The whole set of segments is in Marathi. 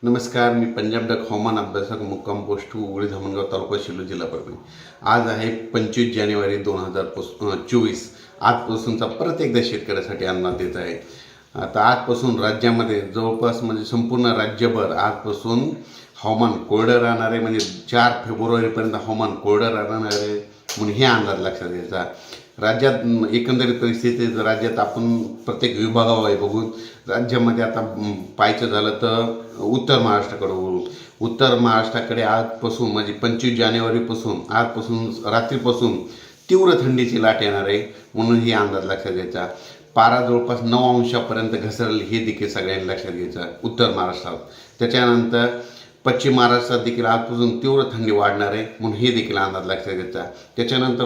नमस्कार, मी पंजाब डक हवामान अभ्यासक मुक्काम पोस्ट उगळी धामणगाव तालुका शिलो जिल्हा परभणी। आज आहे 25 जानेवारी 2024। आजपासूनचा परत एकदा शेतकऱ्यासाठी अंदाज देत आहे। आता आजपासून राज्यामध्ये जवळपास म्हणजे संपूर्ण राज्यभर आजपासून हवामान कोरडं राहणार आहे। म्हणजे 4 फेब्रुवारीपर्यंत हवामान कोरडं राहणार आहे म्हणून हे अंदाज लक्षात घ्यायचा। राज्यात एकंदरीत परिस्थिती राज्यात आपण प्रत्येक विभागावर बघून राज्यामध्ये आता पाहायचं झालं तर उत्तर महाराष्ट्राकडे वळू। उत्तर महाराष्ट्राकडे आजपासून म्हणजे 25 जानेवारीपासून आजपासून रात्रीपासून तीव्र थंडीची लाट येणार आहे म्हणून ही अंदाज लक्षात घ्यायचा। पारा जवळपास 9 अंशापर्यंत घसरेल हे देखील सगळ्यांनी लक्षात घ्यायचं उत्तर महाराष्ट्रात। त्याच्यानंतर पश्चिम महाराष्ट्रात देखील आजपासून तीव्र थंडी वाढणार आहे म्हणून हे देखील अंदाज लक्षात घ्यायचा। त्याच्यानंतर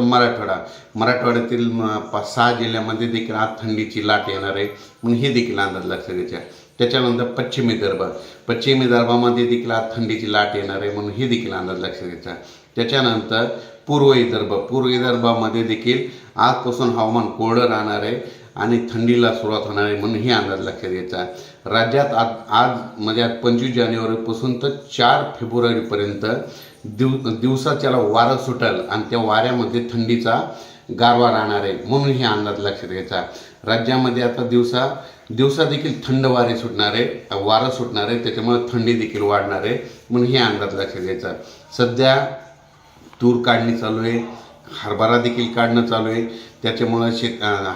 मराठवाड्यातील 5-6 जिल्ह्यामध्ये देखील आज थंडीची लाट येणार आहे म्हणून हे देखील अंदाज लक्षात घ्यायचा। त्याच्यानंतर पश्चिमी विदर्भामध्ये देखील आज थंडीची लाट येणार आहे म्हणून हे देखील अंदाज लक्षात घ्यायचा। त्याच्यानंतर पूर्व विदर्भामध्ये देखील आजपासून हवामान कोरडं राहणार आहे आणि थंडीला सुरुवात होणार आहे म्हणून हे अंदाज लक्षात घ्यायचा। राज्यात आज म्हणजे 25 जानेवारीपासून तर 4 फेब्रुवारीपर्यंत दिवसाच्याला वारं सुटेल आणि त्या वाऱ्यामध्ये थंडीचा गारवा राहणार आहे म्हणून हे अंदाज लक्षात घ्यायचा। राज्यामध्ये आता दिवसा देखील थंड वारे सुटणार आहे, वारं सुटणार आहे, त्याच्यामुळे थंडी देखील वाढणार आहे म्हणून हे अंदाज लक्षात घ्यायचा। सध्या तूर काढणी चालू आहे, हरभरा देखील काढणं चालू आहे, त्याच्यामुळं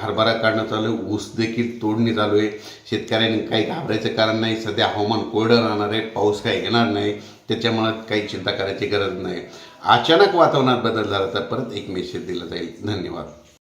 हरभरा काढणं चालू आहे, ऊस देखील तोडणी चालू आहे। शेतकऱ्यांनी काही घाबरायचं कारण नाही। सध्या हवामान कोरडं राहणार आहे, पाऊस काही येणार नाही, त्याच्यामुळं काही चिंता करायची गरज नाही। अचानक वातावरणात बदल झाला तर परत एक मेसेज दिला जाईल। धन्यवाद।